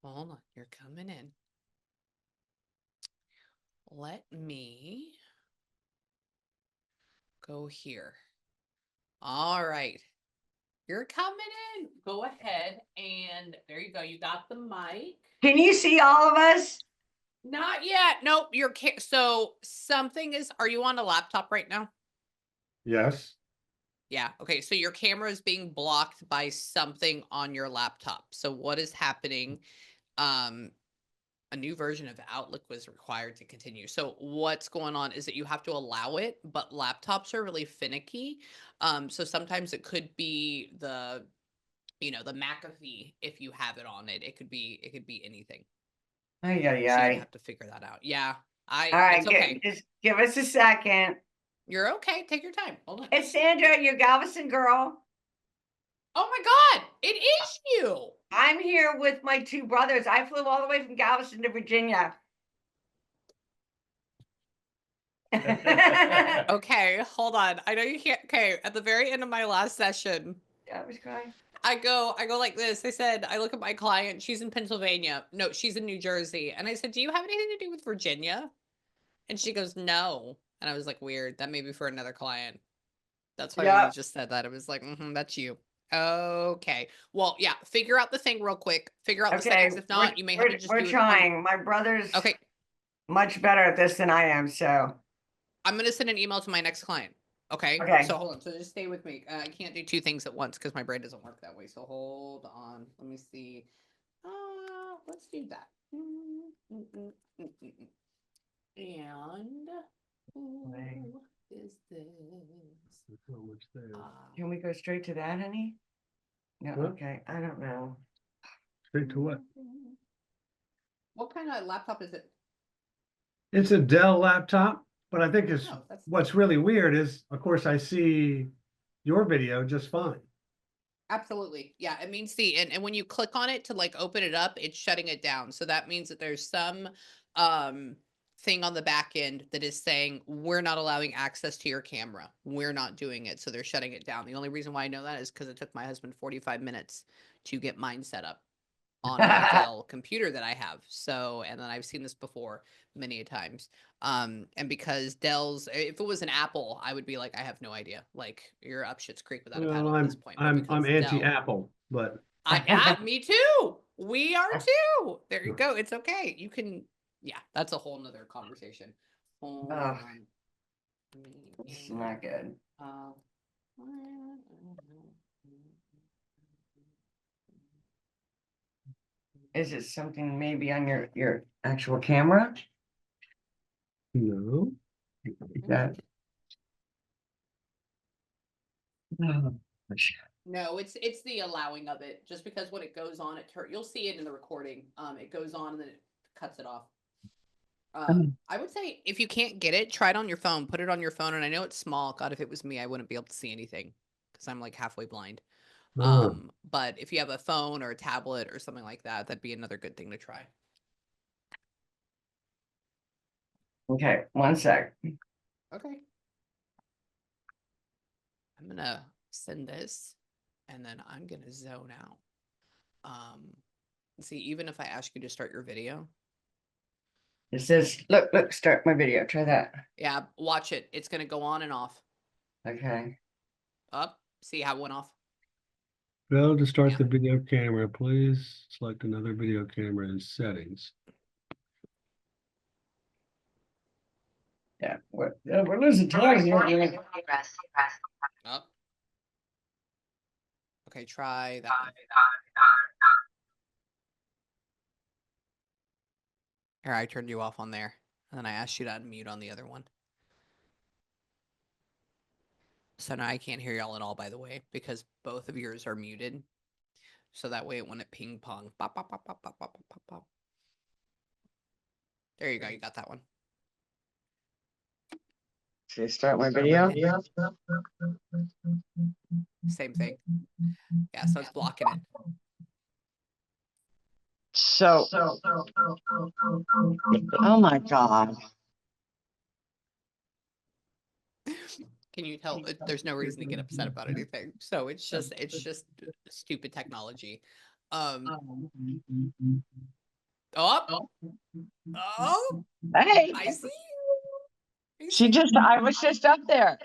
Hold on, you're coming in. Let me go here. All right. You're coming in. Go ahead and there you go. You got the mic. Can you see all of us? Not yet. Nope. So something is, are you on a laptop right now? Yes. Yeah. Okay. So your camera is being blocked by something on your laptop. So what is happening? A new version of Outlook was required to continue. So what's going on is that you have to allow it, but laptops are really finicky. So sometimes it could be the McAfee if you have it on it. It could be anything. Ay, ay, So you ay. have to figure that out. Yeah. All right, It's okay. just give us a second. You're okay. Take your time. Hold on. It's Sandra, your Galveston girl. Oh my God. It is you. I'm here with my two brothers. I flew all the way from Galveston to Virginia. Okay, hold on. I know you can't. Okay, at the very end of my last session, Yeah, I was crying. I go like this. I said, I look at my client. She's in Pennsylvania. No, she's in New Jersey. And I said, do you have anything to do with Virginia? And she goes, no. And I was like, weird. That may be for another client. That's why you just said that. I was like, that's you. Okay. Well, yeah. Figure out the thing real quick. Figure out the settings. If not, you may have to just do it. We're trying. My brother's much better at this than I am. So I'm going to send an email to my next client. Okay. Okay. So hold on. So just stay with me. I can't do two things at once because my brain doesn't work that way. So hold on. Let me see. Let's do that. And who is this? Can we go straight to that, honey? No. What? Okay. I don't know. Straight to what? What kind of laptop is it? It's a Dell laptop, but I think it's Oh, what's really weird is, of course, I see your video just fine. Absolutely. Yeah. It means and when you click on it to like open it up, it's shutting it down. So that means that there's some thing on the back end that is saying we're not allowing access to your camera. We're not doing it. So they're shutting it down. The only reason why I know that is because it took my husband 45 minutes to get mine set up on my Dell computer that I have. So, and then I've seen this before many a times. And because Dell's, if it was an Apple, I would be like, I have no idea. Like you're up shit's creek without a paddle at this point. I'm Dell, anti-Apple, but me too. We are too. There you go. It's okay. You can, yeah, that's a whole nother conversation. It's not good. Is it something maybe on your actual camera? no. That. No, it's the allowing of it. Just because when it goes on, you'll see it in the recording. It goes on and then it cuts it off. I would say if you can't get it, try it on your phone. Put it on your phone. And I know it's small. God, if it was me, I wouldn't be able to see anything because I'm like halfway blind. But if you have a phone or a tablet or something like that, that'd be another good thing to try. Okay, 1 sec. Okay. I'm gonna send this and then I'm gonna zone out. See, even if I ask you to start your video. It says, look, start my video. Try that. Yeah, watch it. It's gonna go on and off. Okay. Up. See how it went off? Fail to start the video camera. Please select another video camera in settings. Yeah, we're losing time here. Up. Okay, try that one. Here, I turned you off on there. And then I asked you to unmute on the other one. So now I can't hear y'all at all, by the way, because both of yours are muted. So that way it wouldn't ping pong. Bop, bop, bop, bop, bop, bop, bop, bop. There you go. You got that one. Should I start my video? Same thing. Yeah, so it's blocking it. So, oh my God. Can you tell? There's no reason to get upset about anything. So it's just stupid technology. Oh, oh, Hey, I see you. I see I was just up there.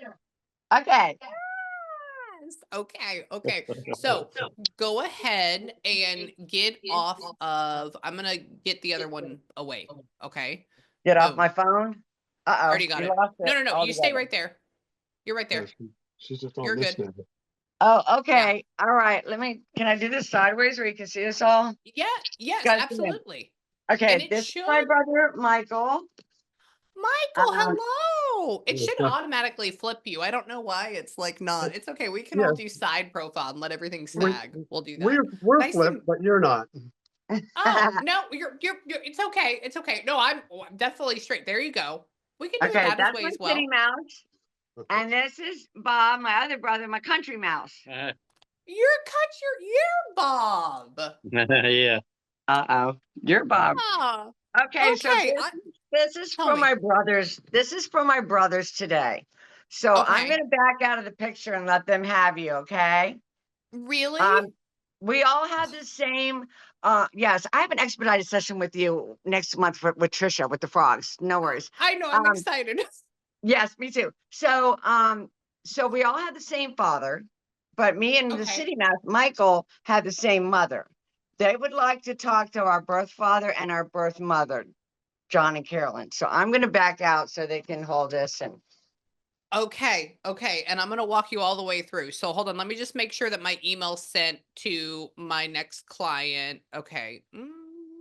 Okay. Yes. Okay. Okay. So go ahead and get off of, I'm going to get the other one away. Okay. Get off Boom. my phone. Uh-oh, Already got you it. lost No, it no, no. You stay altogether. right there. You're right there. She's just on You're this good. now. Oh, okay. All right. Can I do this sideways where you can see us all? Yeah. Yes, Guys, come in. absolutely. Okay, And it this is should, my brother, Michael. Michael, Um, hello. It Yeah, should it's not- automatically flip you. I don't know why it's like not. It's okay. We can Yeah. all do side profile and let everything We- sag. We'll do that. We're Nice to flipped, but you're not. Oh, no, you're, it's okay. It's okay. No, I'm definitely straight. There you go. We can do it Okay, that that's way my as well. kitty mouse. And this is Bob, my other brother, my country mouse. You're Bob. Yeah. Uh-oh. You're Bob. Ah, Okay, so okay. this is Tell for me. my brothers. This is for my brothers today. So I'm Okay. gonna back out of the picture and let them have you, okay? Really? We all have the same, yes, I have an expedited session with you next month with Trisha, with the frogs. No worries. I know. I'm Um, excited. Yes, me too. So we all had the same father, but me and the Okay. city mouse, Michael, had the same mother. They would like to talk to our birth father and our birth mother, John and Carolyn. So I'm going to back out so they can hold this. And Okay. Okay. And I'm going to walk you all the way through. So hold on. Let me just make sure that my email sent to my next client. Okay.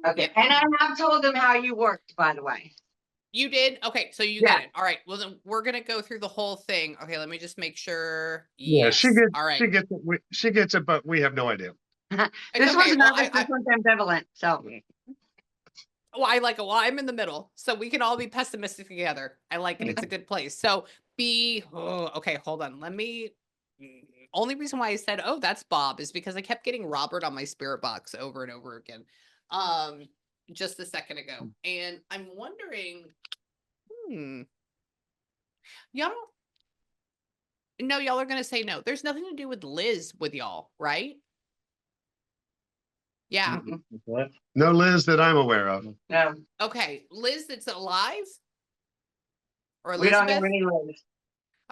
okay, Yep. and I have told them how you worked, by the way. You did? Okay, so you Yeah. get it. All right. Well, then we're gonna go through the whole thing. Okay, let me just make sure. Yeah, Yes. she gets. All right. She gets it. She gets it, but we have no idea. It's This okay. one's Well, nervous, this one's ambivalent. So I like it. Well, I'm in the middle, so we can all be pessimistic together. I like it. It's a good place. So okay, hold on. Let me. Only reason why I said, "Oh, that's Bob," is because I kept getting Robert on my spirit box over and over again, just a second ago, and I'm wondering, y'all don't. No, y'all are gonna say no. There's nothing to do with Liz with y'all, right? Yeah. What? No Liz that I'm aware of. no, Okay. Liz that's alive? Or we don't know Elizabeth? any Liz.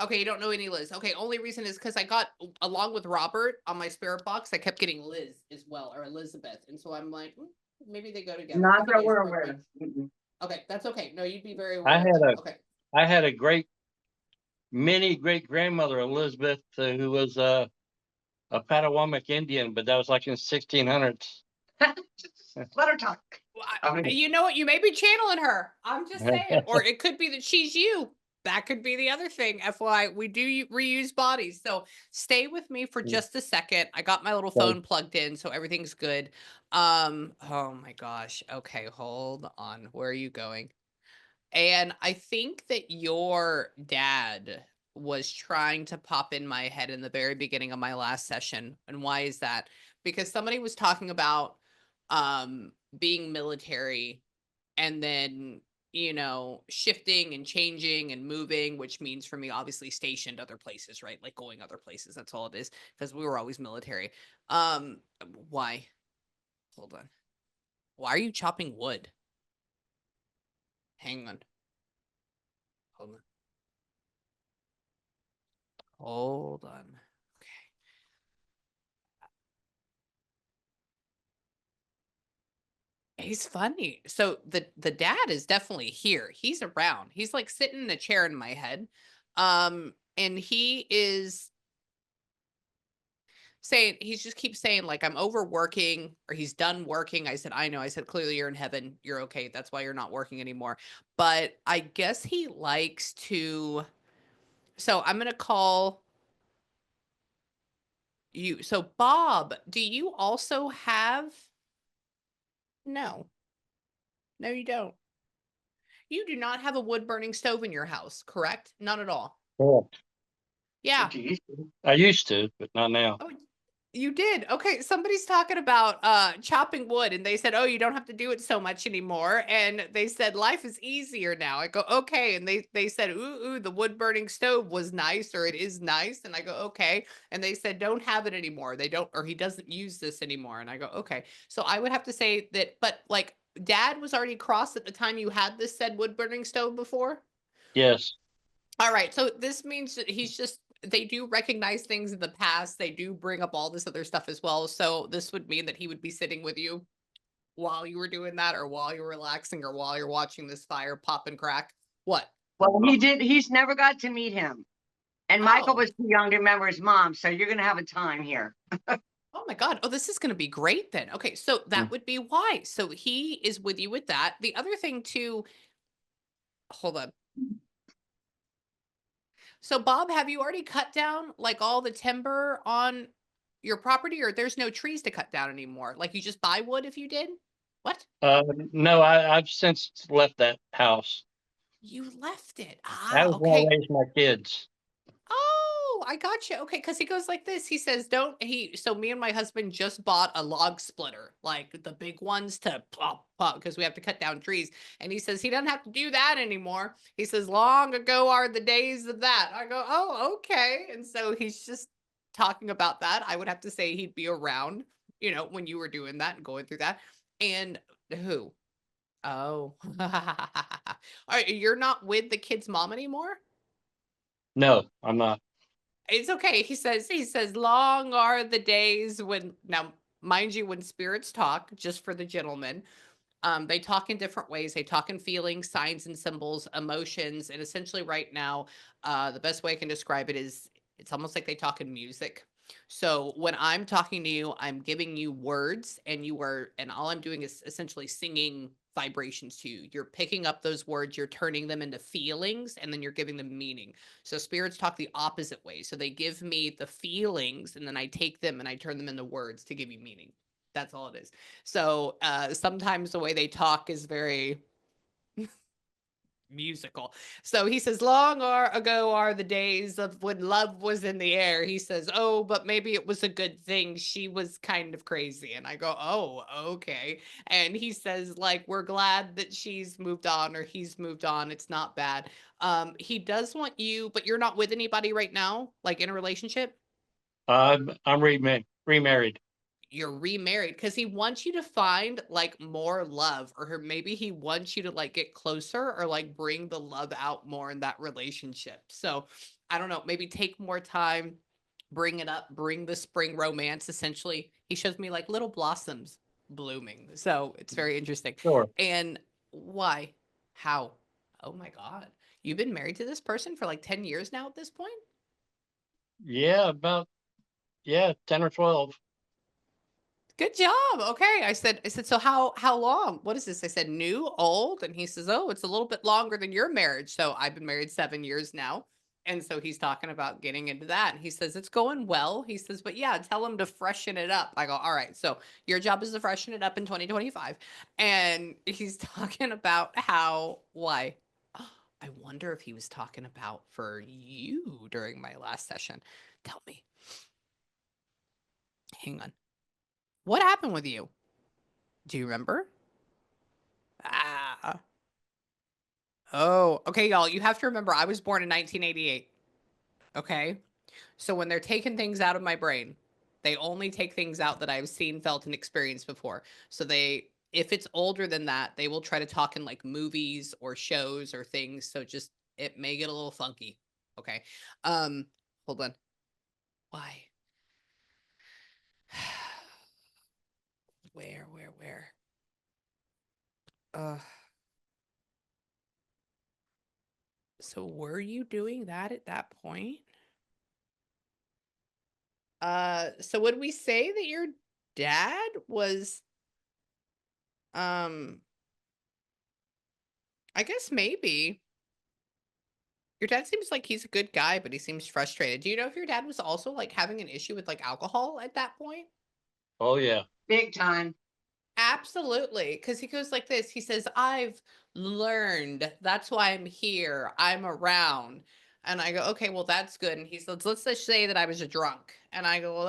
Okay, you don't know any Liz. Okay, only reason is because I got, along with Robert on my spirit box, I kept getting Liz as well, or Elizabeth. And so I'm like, maybe they go together. Not that Anyways, we're real aware quick. of. Okay, that's okay. No, you'd be very I aware of had that. a- Okay. I had a mini great grandmother, Elizabeth, who was a Patawamek Indian, but that was like in 1600s. Let her talk. Well, you know what? You may be channeling her. I'm just saying. Or it could be that she's you. That could be the other thing. FYI, we do reuse bodies. So stay with me for just a second. I got my little phone plugged in, so everything's good. Oh my gosh. Okay, hold on. Where are you going? And I think that your dad was trying to pop in my head in the very beginning of my last session. And why is that? Because somebody was talking about being military and then shifting and changing and moving, which means for me obviously stationed other places, right? Like going other places. That's all it is, because we were always military. Why? Hold on. Why are you chopping wood? Hang on. Hold on. Hold on. He's funny. So the dad is definitely here. He's around. He's like sitting in a chair in my head. And he is saying, he just keeps saying like, I'm overworking, or he's done working. I said, I know. I said, clearly you're in heaven. You're okay. That's why you're not working anymore. But I guess he likes to, so I'm going to call you. So Bob, do you also have, no, you don't. You do not have a wood burning stove in your house, correct? Not at all. Cool. Yeah. I used to, but not now. Oh, you did. Okay. Somebody's talking about chopping wood, and they said, oh, you don't have to do it so much anymore. And they said life is easier now. I go, okay. And they said, ooh, the wood burning stove was nice, or it is nice. And I go, okay. And they said, don't have it anymore. They don't, or he doesn't use this anymore. And I go, okay. So I would have to say that, but like Dad was already crossed at the time you had this said wood burning stove before? Yes. All right. So this means that they do recognize things in the past. They do bring up all this other stuff as well. So this would mean that he would be sitting with you while you were doing that, or while you're relaxing, or while you're watching this fire pop and crack. What? Well, he's never got to meet him. And Michael Oh. was too young to remember his mom, so you're gonna have a time here. Oh my God. Oh, this is going to be great then. Okay. So that would be why. So he is with you with that. The other thing too, hold on. So Bob, have you already cut down like all the timber on your property, or there's no trees to cut down anymore? Like you just buy wood if you did? What? No, I've since left that house. You left it. That Ah, was where I okay. raised my kids. Oh, I got you. Okay, because he goes like this. He says, "Don't he?" So me and my husband just bought a log splitter, like the big ones to pop, because we have to cut down trees. And he says he doesn't have to do that anymore. He says, "Long ago are the days of that." I go, "Oh, okay." And so he's just talking about that. I would have to say he'd be around, when you were doing that and going through that. And who? Oh, all right. You're not with the kid's mom anymore? No, I'm not. It's okay. He says, long are the days when, now, mind you, when spirits talk, just for the gentleman, they talk in different ways. They talk in feelings, signs and symbols, emotions. And essentially right now, the best way I can describe it is it's almost like they talk in music. So when I'm talking to you, I'm giving you words, and all I'm doing is essentially singing vibrations to you. You're picking up those words, you're turning them into feelings, and then you're giving them meaning. So spirits talk the opposite way. So they give me the feelings, and then I take them and I turn them into words to give you meaning. That's all it is. So sometimes the way they talk is very musical. So he says, ago are the days of when love was in the air. He says, oh, but maybe it was a good thing. She was kind of crazy. And I go, oh, okay. And he says, like, we're glad that she's moved on, or he's moved on. It's not bad. He does want you, but you're not with anybody right now, like in a relationship? I'm remarried. You're remarried because he wants you to find like more love, or maybe he wants you to like get closer, or like bring the love out more in that relationship. So I don't know, maybe take more time, bring it up, bring the spring romance. Essentially, he shows me like little blossoms blooming. So it's very interesting. Sure. And why? How? Oh my God. You've been married to this person for like 10 years now at this point? Yeah, 10 or 12. Good job. Okay. I said, so how long? What is this? I said, new, old? And he says, oh, it's a little bit longer than your marriage. So I've been married 7 years now. And so he's talking about getting into that. And he says, it's going well. He says, but yeah, tell him to freshen it up. I go, all right. So your job is to freshen it up in 2025. And he's talking about why? I wonder if he was talking about for you during my last session. Tell me. Hang on. What happened with you? Do you remember? Ah. Oh, okay, y'all. You have to remember, I was born in 1988. Okay. So when they're taking things out of my brain, they only take things out that I've seen, felt, and experienced before. So if it's older than that, they will try to talk in like movies or shows or things. So just, it may get a little funky. Okay. Hold on. Why? Where? So were you doing that at that point? So would we say that your dad was, I guess maybe. Your dad seems like he's a good guy, but he seems frustrated. Do you know if your dad was also like having an issue with like alcohol at that point? Oh, yeah. Big time. Absolutely. Because he goes like this. He says, I've learned. That's why I'm here. I'm around. And I go, okay, well, that's good. And he says, let's just say that I was a drunk. And I go,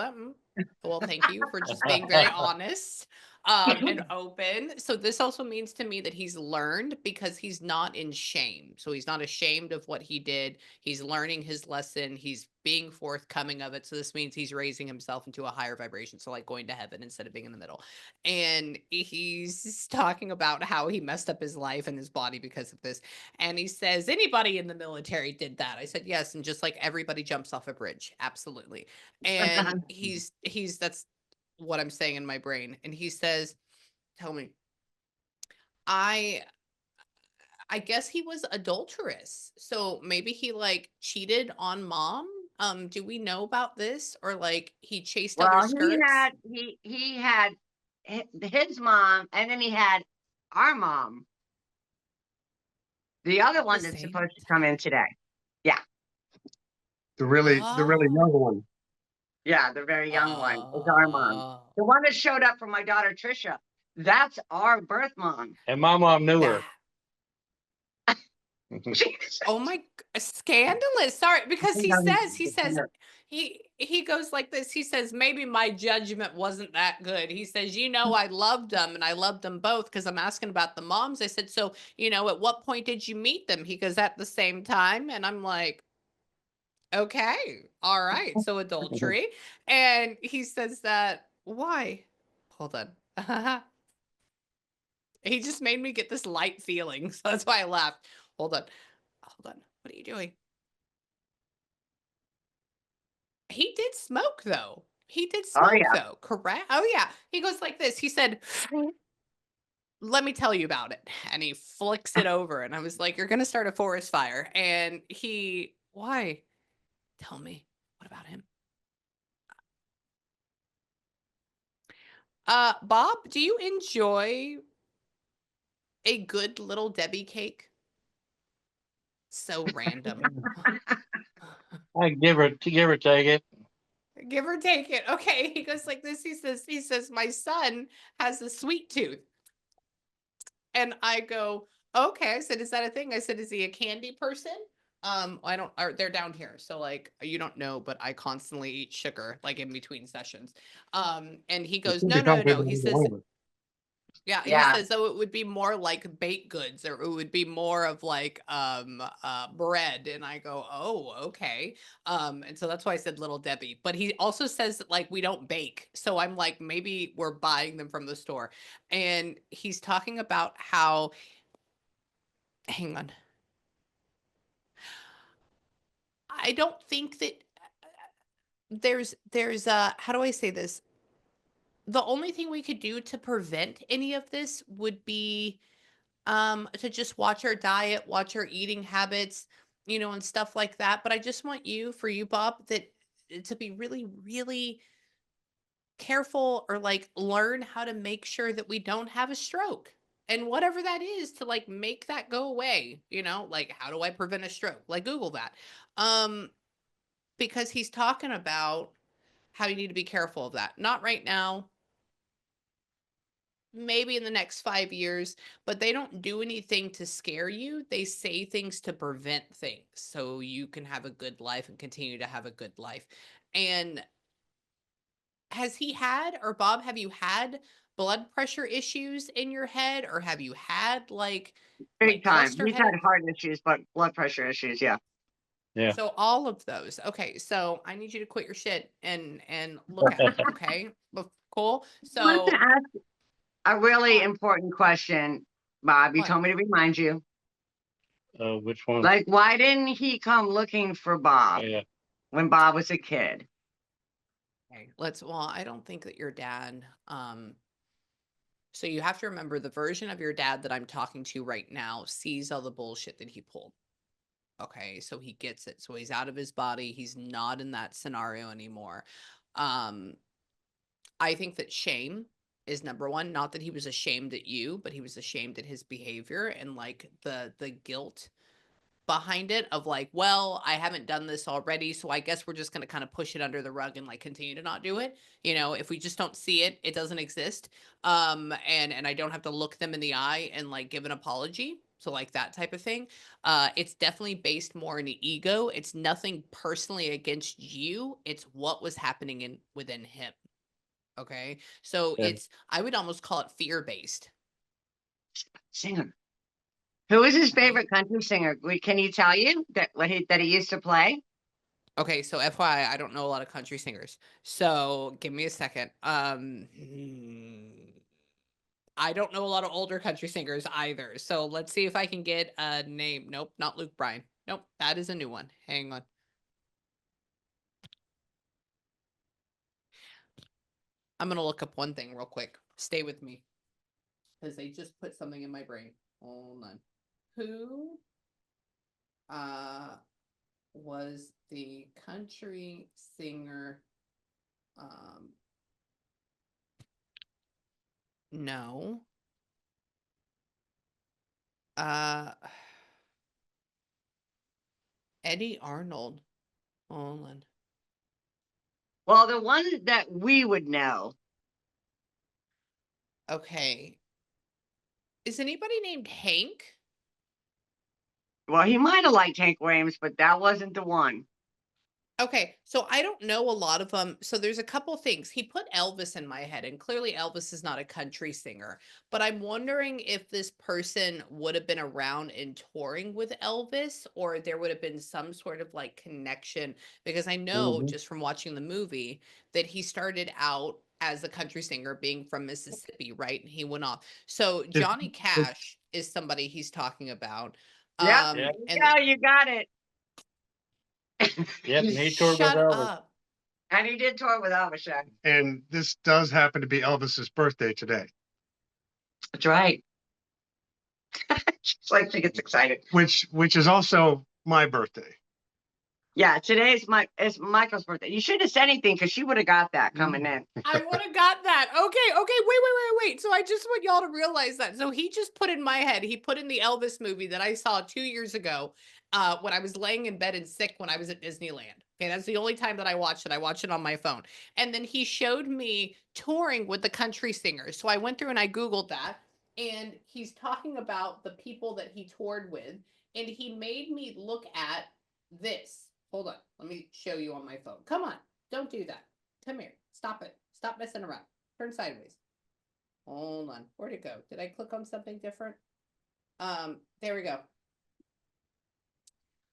well, thank you for just being very honest and open. So this also means to me that he's learned because he's not in shame. So he's not ashamed of what he did. He's learning his lesson. He's being forthcoming of it. So this means he's raising himself into a higher vibration. So like going to heaven instead of being in the middle. And he's talking about how he messed up his life and his body because of this. And he says, anybody in the military did that. I said, yes. And just like everybody jumps off a bridge. Absolutely. And that's what I'm saying in my brain. And he says, tell me, I guess he was adulterous. So maybe he like cheated on mom. Do we know about this? Or like he chased other skirts? He had his mom, and then he had our mom. The other one that's supposed to come in today. Yeah. The really young one. Yeah, the very young one is our mom. The one that showed up for my daughter Trisha. That's our birth mom. And my mom knew her. Oh my, scandalous. Sorry, because he says he goes like this. He says, maybe my judgment wasn't that good. He says, I loved them, and I loved them both, because I'm asking about the moms. I said, so, at what point did you meet them? He goes, at the same time. And I'm like, okay, all right. So adultery. And he says that, why? Hold on. He just made me get this light feeling. So that's why I laughed. Hold on. What are you doing? He did smoke though. Though, correct? Oh yeah. He goes like this. He said, let me tell you about it. And he flicks it over. And I was like, you're going to start a forest fire. And why? Tell me, what about him? Bob, do you enjoy a good little Debbie cake? So random. I give her take it. Give or take it. Okay. He goes like this. He says, my son has a sweet tooth. And I go, okay. I said, is that a thing? I said, is he a candy person? They're down here. So like, you don't know, but I constantly eat sugar, like in between sessions. And he goes, no. He says, yeah, he says, so it would be more like baked goods, or it would be more of like bread. And I go, oh, okay. And so that's why I said Little Debbie. But he also says that like we don't bake. So I'm like, maybe we're buying them from the store. And he's talking about how, hang on. I don't think that there's how do I say this? The only thing we could do to prevent any of this would be to just watch our diet, watch our eating habits, and stuff like that. But I just want for you, Bob, that to be really, really careful, or like learn how to make sure that we don't have a stroke. And whatever that is, to like make that go away, like how do I prevent a stroke? Like Google that. Because he's talking about how you need to be careful of that. Not right now, maybe in the next 5 years, but they don't do anything to scare you. They say things to prevent things so you can have a good life and continue to have a good life. And Bob, have you had blood pressure issues in your head, or have you had like big time? We've had heart issues, but blood pressure issues, yeah. Yeah. So all of those. Okay. So I need you to quit your shit and look at it. Okay. Cool. So I want to ask a really important question, Bob. You told me to remind you. Which one? Like, why didn't he come looking for Bob when Bob was a kid? Okay. I don't think that your dad, so you have to remember the version of your dad that I'm talking to right now sees all the bullshit that he pulled. Okay, so he gets it. So he's out of his body. He's not in that scenario anymore. I think that shame is number one. Not that he was ashamed at you, but he was ashamed at his behavior, and like the guilt behind it of like, well, I haven't done this already, so I guess we're just going to kind of push it under the rug and like continue to not do it. If we just don't see it, it doesn't exist. And I don't have to look them in the eye and like give an apology. So like that type of thing. It's definitely based more in the ego. It's nothing personally against you. It's what was happening within him. Okay. So Yeah. I would almost call it fear-based. Singer. Who is his Okay. favorite country singer? Can you tell you that he used to play? Okay, so FYI, I don't know a lot of country singers. So give me a second. I don't know a lot of older country singers either. So let's see if I can get a name. Nope, not Luke Bryan. Nope, that is a new one. Hang on. I'm gonna look up one thing real quick. Stay with me. Because they just put something in my brain. Hold on. Who was the country singer? No. Eddie Arnold. Hold on. Well, the one that we would know. Okay. Is anybody named Hank? Well, he might have liked Hank Williams, but that wasn't the one. Okay, so I don't know a lot of them. So there's a couple things. He put Elvis in my head, and clearly Elvis is not a country singer. But I'm wondering if this person would have been around and touring with Elvis, or there would have been some sort of like connection. Because I know just from watching the movie that he started out as a country singer being from Mississippi, right? And he went off. So Johnny Cash is somebody he's talking about. Yeah, And yeah, you got it. Yep, and he toured with shut Elvis. up. And he did tour with Elvis. Yeah. And this does happen to be Elvis's birthday today, That's right. It's like she gets excited. which is also my birthday. Yeah, today's it's Michael's birthday. You shouldn't have said anything because she would have got that coming in. I would have got that. Okay. Wait. So I just want y'all to realize that. So he just put in my head, he put in the Elvis movie that I saw 2 years ago when I was laying in bed and sick when I was at Disneyland. Okay, that's the only time that I watched it. I watched it on my phone. And then he showed me touring with the country singers. So I went through and I Googled that. And he's talking about the people that he toured with. And he made me look at this. Hold on. Let me show you on my phone. Come on. Don't do that. Come here. Stop it. Stop messing around. Turn sideways. Hold on. Where'd it go? Did I click on something different? There we go.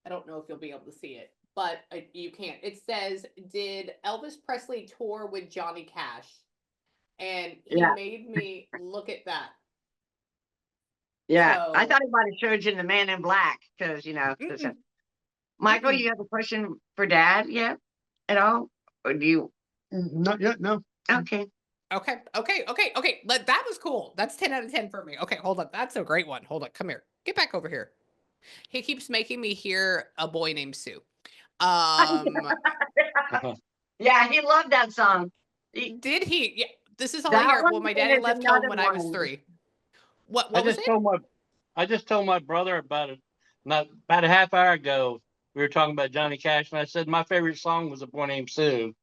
I don't know if you'll be able to see it, but you can't. It says, did Elvis Presley tour with Johnny Cash? And he made me look at that. Yeah, So, I thought he might have showed you the Man in Black because Michael, you have a question for Dad yet at all, or do you? Not yet, no. Okay. Okay. That was cool. That's 10 out of 10 for me. Okay, hold on. That's a great one. Hold on. Come here. Get back over here. He keeps making me hear A Boy Named Sue. Yeah, he loved that song. Did he? Yeah. This is all I hear. Well, my daddy left home when I was 3. What was it? I just told my brother about a half hour ago. We were talking about Johnny Cash, and I said my favorite song was A Boy Named Sue.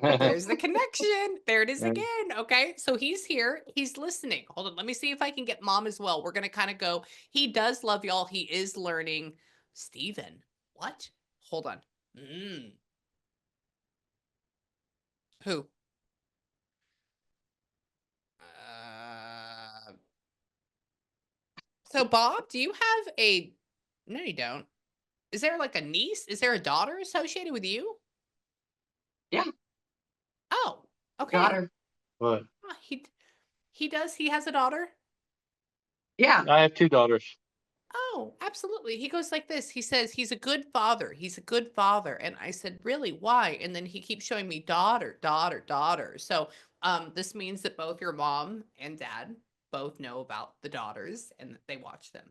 There's the connection. There it is again. Okay. So he's here. He's listening. Hold on. Let me see if I can get Mom as well. We're going to kind of go. He does love y'all. He is learning. Steven. What? Hold on. Who? So Bob, do you have a, no, you don't. Is there like a niece? Is there a daughter associated with you? Yeah. Oh, okay. Daughter. What? He does. He has a daughter. Yeah. I have 2 daughters. Oh, absolutely. He goes like this. He says he's a good father. He's a good father. And I said, really? Why? And then he keeps showing me daughter. So this means that both your mom and dad both know about the daughters and that they watch them.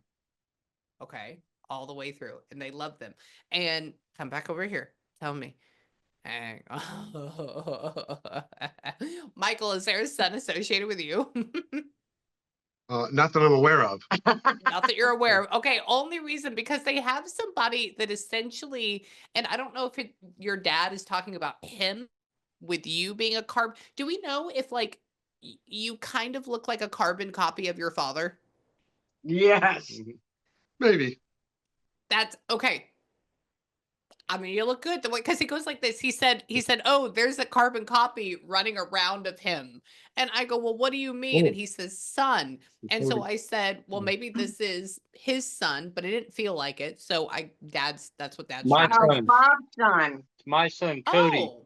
Okay. All the way through. And they love them. And come back over here. Tell me. Hang on. Michael, is there a son associated with you? Not that I'm aware of. Not that you're aware of. Okay, only reason because they have somebody that essentially, and I don't know if your dad is talking about him with you being a carb. Do we know if like you kind of look like a carbon copy of your father? Yes. Maybe. That's okay. I mean, you look good the way, because he goes like this. He said, "Oh, there's a carbon copy running around of him." And I go, "Well, what do you mean?" And he says, "Son." And so I said, "Well, maybe this is his son," but it didn't feel like it. So that's what Dad's My trying to Our son. Bob's son. My son, Cody, Oh,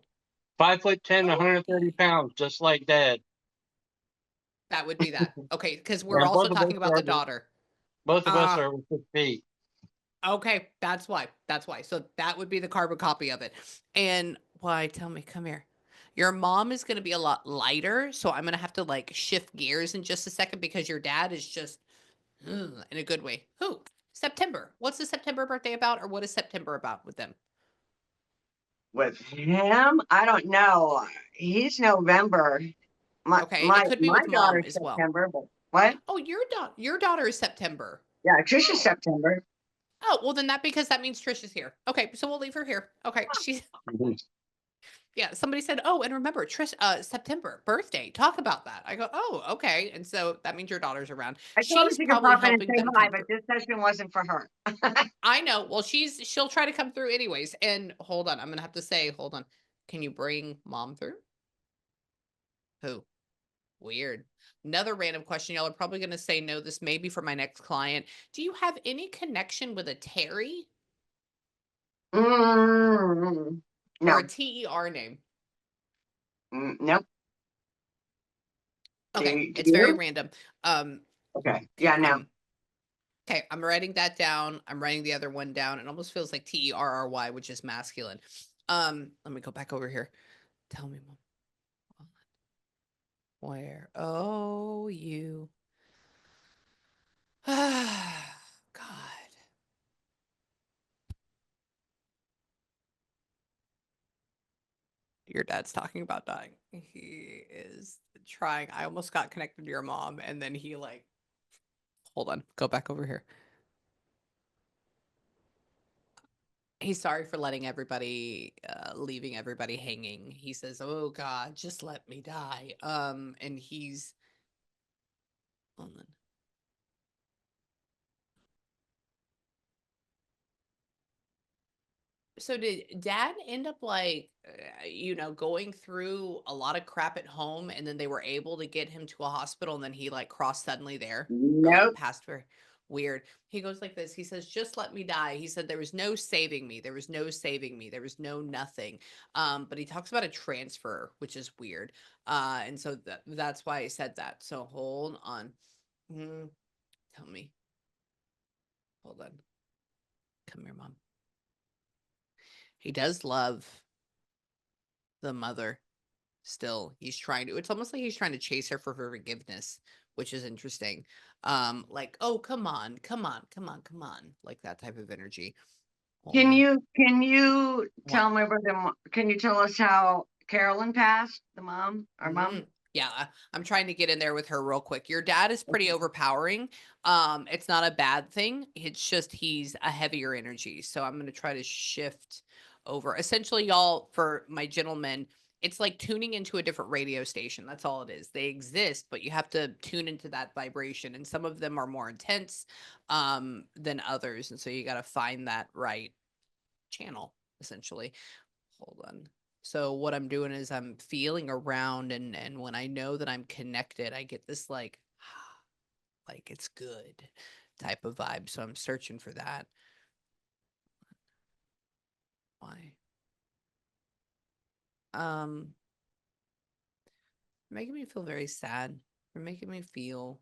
5'10", Cody. 130 pounds, just like Dad. That would be that. Okay, because we're And also both of us talking about the are daughter. both of us Ah. are 6 feet. Okay, that's why. That's why. So that would be the carbon copy of it. And why? Tell me, come here. Your mom is going to be a lot lighter, so I'm going to have to like shift gears in just a second because your dad is just in a good way. Who? September. What's the September birthday about, or what is September about with them? With him, I don't know. He's November. My Okay, and my it could be my with mom daughter's as well. September, but what? Oh, your daughter is September. Yeah, Trisha's Oh. September. Oh, well then that means Trish is here. Okay, so we'll leave her here. Okay, she's yeah, somebody said, "Oh, and remember, Trish, September birthday. Talk about that." I go, "Oh, okay." And so that means your daughter's around. I told her She's she could probably pop in and helping say them hi, come but through. this session wasn't for her. I know. Well, she'll try to come through anyways. And hold on, I'm gonna have to say, hold on. Can you bring mom through? Who? Weird. Another random question. Y'all are probably gonna say no. This may be for my next client. Do you have any connection with a Terry Mm, or no, a TER name? nope. Okay, Do it's very you? random. Okay. Okay, Yeah, no. I'm writing that down. I'm writing the other one down. It almost feels like TERRY, which is masculine. Let me go back over here. Tell me, Mom. Where? Oh, you. God. Your dad's talking about dying. He is trying. I almost got connected to your mom, and then he like, hold on, go back over here. He's sorry for letting everybody, leaving everybody hanging. He says, "Oh God, just let me die." And he's, hold on. So did dad end up like, going through a lot of crap at home and then they were able to get him to a hospital and then he like crossed suddenly there or like Nope. passed for weird. He goes like this. He says, "Just let me die." He said, "There was no saving me. There was no saving me. There was no nothing." But he talks about a transfer, which is weird. And so that's why I said that. So hold on. Tell me. Hold on. Come here, Mom. He does love the mother. Still, he's trying to, it's almost like he's trying to chase her for forgiveness, which is interesting. Like, "Oh, come on, come on, come on, come on," like that type of energy. Hold Can on. you What? tell my brother? Can you tell us how Carolyn passed? The mom, our mom. Yeah, I'm trying to get in there with her real quick. Your dad is pretty overpowering. It's not a bad thing. It's just he's a heavier energy. So I'm going to try to shift over. Essentially, y'all, for my gentlemen, it's like tuning into a different radio station. That's all it is. They exist, but you have to tune into that vibration. And some of them are more intense than others. And so you got to find that right channel, essentially. Hold on. So what I'm doing is I'm feeling around and when I know that I'm connected, I get this like like it's good type of vibe. So I'm searching for that. Why? Making me feel very sad. You're making me feel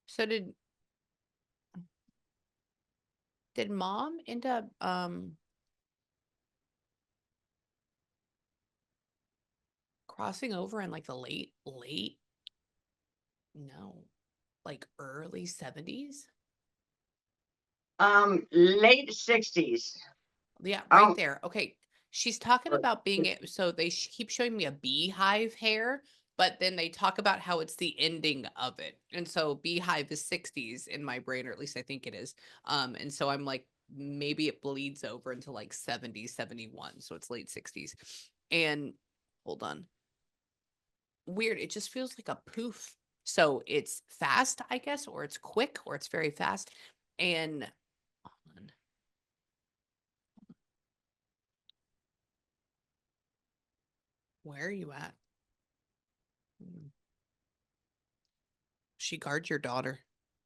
so did mom end up crossing over in like the late no, like early 70s? Late 60s. Yeah, right Oh, there. Okay. She's talking about being so they keep showing me a beehive hair, but then they talk about how it's the ending of it. And so beehive is 60s in my brain, or at least I think it is. And so I'm like, maybe it bleeds over into like 70, 71. So it's late 60s. And hold on. Weird. It just feels like a poof. So it's fast, I guess, or it's quick, or it's very fast. And hold on. Where are you at? She guards your daughter.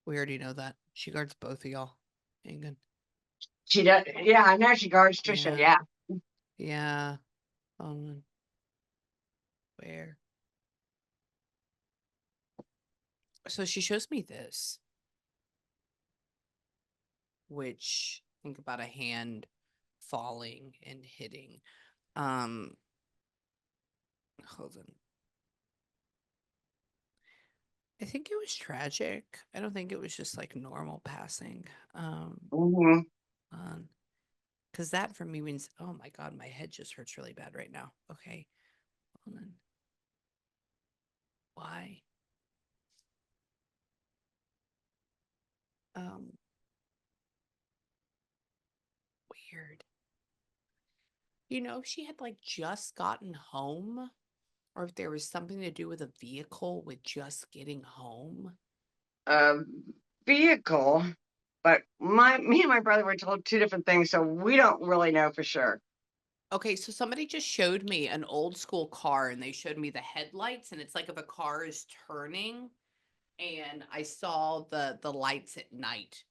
We already know that. She guards both of y'all. Hang on. She does. Yeah, I know she guards Trisha. Yeah. Yeah. Yeah. Where? So she shows me this, which think about a hand falling and hitting. Hold on. I think it was tragic. I don't think it was just like normal passing. Hmm. Because that for me means, oh my God, my head just hurts really bad right now. Okay. Hold on. Why? Weird. You know, if she had like just gotten home, or if there was something to do with a vehicle with just getting home. Vehicle, but me and my brother were told two different things, so we don't really know for sure. Okay, so somebody just showed me an old school car and they showed me the headlights, and it's like if a car is turning, and I saw the lights at night,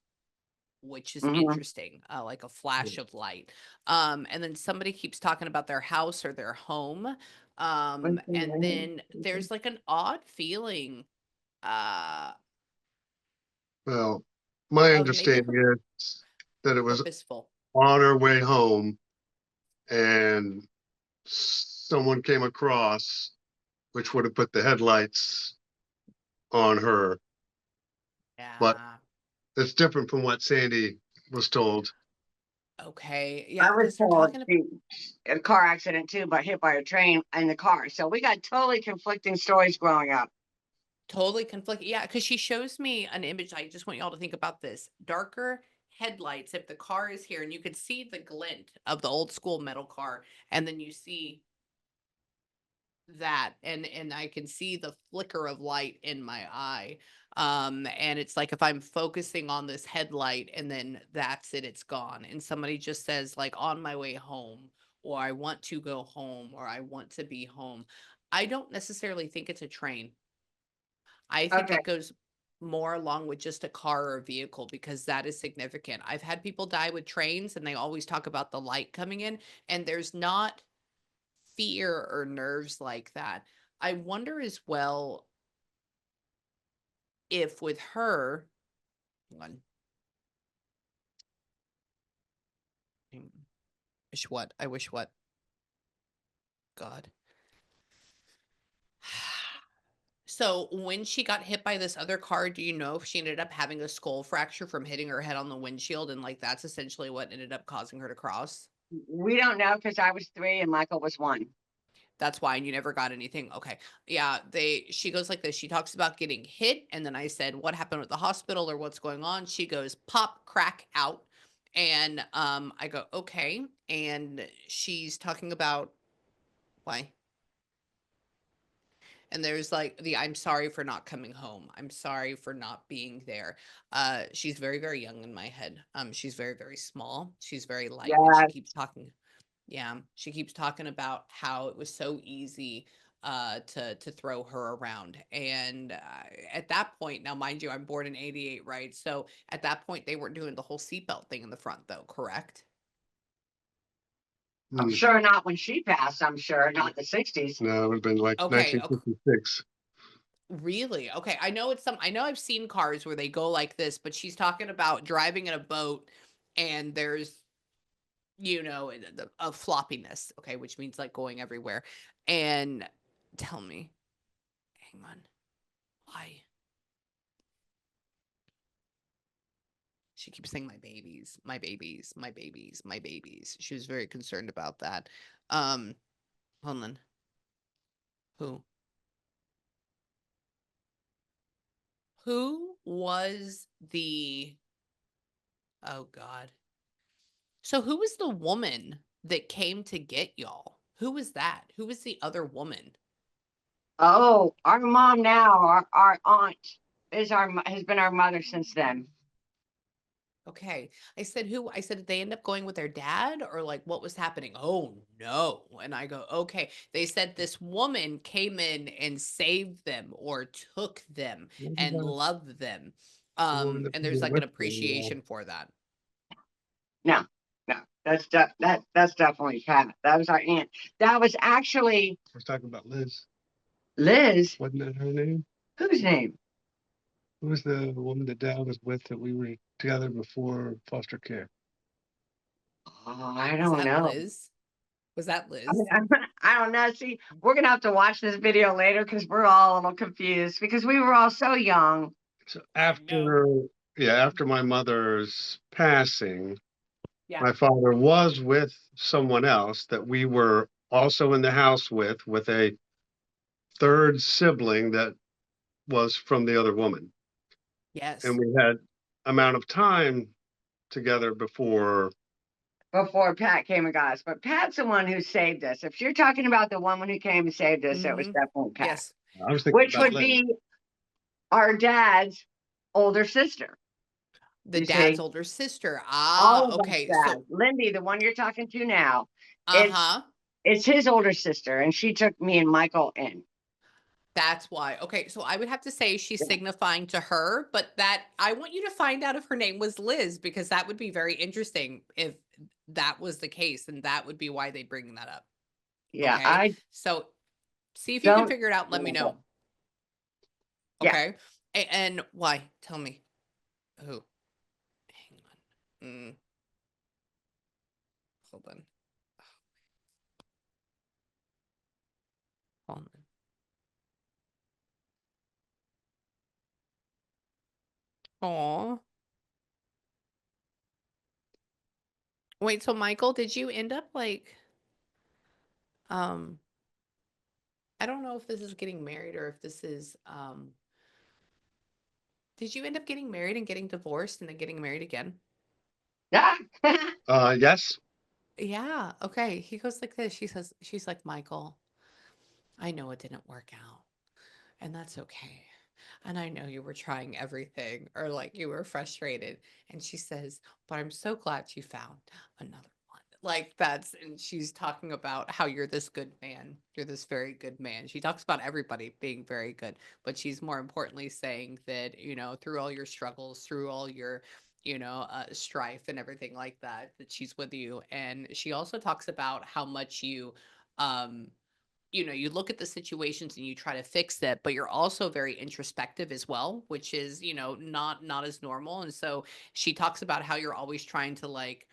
which is Hmm. interesting, like a flash of light. And then somebody keeps talking about their house or their home. And then there's like an odd feeling Well, my of maybe understanding is that it was purposeful. on her way home and someone came across, which would have put the headlights on her. But Yeah. it's different from what Sandy was told. Okay. I Yeah, was because they're told talking about, a car accident too, but hit by a train in the car. So we got totally conflicting stories growing up. totally conflicted. Yeah, because she shows me an image. I just want y'all to think about this. Darker headlights if the car is here, and you can see the glint of the old school metal car, and then you see that, and I can see the flicker of light in my eye. And it's like if I'm focusing on this headlight and then that's it, it's gone. And somebody just says like on my way home, or I want to go home, or I want to be home. I don't necessarily think it's a train. I think Okay. it goes more along with just a car or a vehicle, because that is significant. I've had people die with trains and they always talk about the light coming in, and there's not fear or nerves like that. I wonder as well if with her, one, I wish what? God. So when she got hit by this other car, do you know if she ended up having a skull fracture from hitting her head on the windshield, and like that's essentially what ended up causing her to cross? We don't know because I was 3 and Michael was 1. That's why, and you never got anything. Okay. Yeah, she goes like this. She talks about getting hit, and then I said, "What happened at the hospital or what's going on?" She goes, "Pop, crack out." And I go, "Okay." And she's talking about why? And there's like I'm sorry for not coming home. I'm sorry for not being there. She's very, very young in my head. She's very, very small. She's very light, and she Yeah. keeps talking. Yeah, she keeps talking about how it was so easy to throw her around. And at that point, now mind you, I'm born in '88, right? So at that point, they weren't doing the whole seatbelt thing in the front, though, correct? I'm sure not when she passed. I'm sure not in the 60s. No, it would have been like Okay, 1956. really? Okay, I know I know I've seen cars where they go like this, but she's talking about driving in a boat, and there's a floppiness, okay, which means like going everywhere. And tell me, hang on, why? She keeps saying my babies, my babies, my babies, my babies. She was very concerned about that. Hold on. Who? Who was the Oh God. So who was the woman that came to get y'all? Who was that? Who was the other woman? Oh, our mom now, our aunt is has been our mother since then. Okay. I said, who? I said, did they end up going with their dad or like what was happening? Oh, no. And I go, okay. They said this woman came in and saved them or took them What and about loved them. the woman that And was there's like an with them, appreciation for that. No, no, that's definitely Pat. That was our aunt. That was actually I was talking about Liz. Liz. Wasn't that her name? Whose name? Who was the woman that Dad was with that we were together before foster care? Oh, I Was don't that know. Liz? Was that I, Liz? I don't know. See, we're gonna have to watch this video later because we're all a little confused because we were all so young. So know. after my mother's passing, Yeah. my father was with someone else that we were also in the house with a third sibling that was from the other woman. Yes. And we had amount of time together before. Before Pat came and got us, but Pat's the one who saved us. If you're talking about the woman who came and saved us, it was definitely Pat. Yes. I was thinking Which about would Liz. be our dad's older sister. The You dad's see? older sister. All Ah, of us okay. dads. So, Lindy, the one you're talking to now, uh-huh. it's his older sister, and she took me and Michael in. That's why. Okay, so I would have to say she's Yeah. signifying to her, but that I want you to find out if her name was Liz because that would be very interesting if that was the case, and that would be why they bring that up. Yeah, Okay, I so see if you can don't. figure it out. Let me know. Yeah. Okay, and why? Tell me. Who? Hang on. Hold on. Hold on. Aw. Wait, so Michael, did you end up like, I don't know if this is getting married or if this is, did you end up getting married and getting divorced and then getting married again? Yeah. Yes. Yeah. Okay. He goes like this. She's like, Michael, I know it didn't work out and that's okay. And I know you were trying everything or like you were frustrated. And she says, but I'm so glad you found another one. Like that's, and she's talking about how you're this good man. You're this very good man. She talks about everybody being very good, but she's more importantly saying that, through all your struggles, through all your, strife and everything like that, that she's with you. And she also talks about how much um, you look at the situations and you try to fix it, but you're also very introspective as well, which is, not as normal. And so she talks about how you're always trying to like,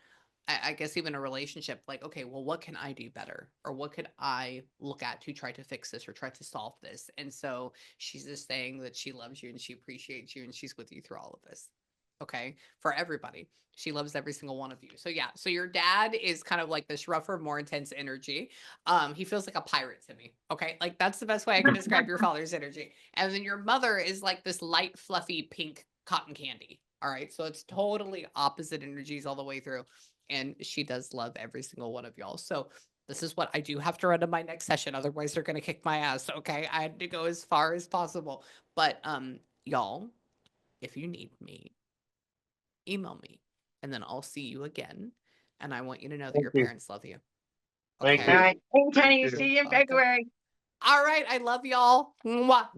I guess even a relationship, like, okay, well, what can I do better? Or what could I look at to try to fix this or try to solve this? And so she's just saying that she loves you and she appreciates you and she's with you through all of this. Okay. For everybody. She loves every single one of you. So yeah. So your dad is kind of like this rougher, more intense energy. He feels like a pirate to me. Okay. Like that's the best way I can describe your father's energy. And then your mother is like this light, fluffy pink cotton candy. All right. So it's totally opposite energies all the way through. And she does love every single one of y'all. So this is what I do have to run to my next session. Otherwise they're going to kick my ass. Okay. I had to go as far as possible. But, y'all, if you need me, email me and then I'll see you again. And I want you to know that Thank your you. parents love you. Thank All you. right. Thanks, honey. Thank you. See you in Welcome. February. All right. I love y'all. Mwah.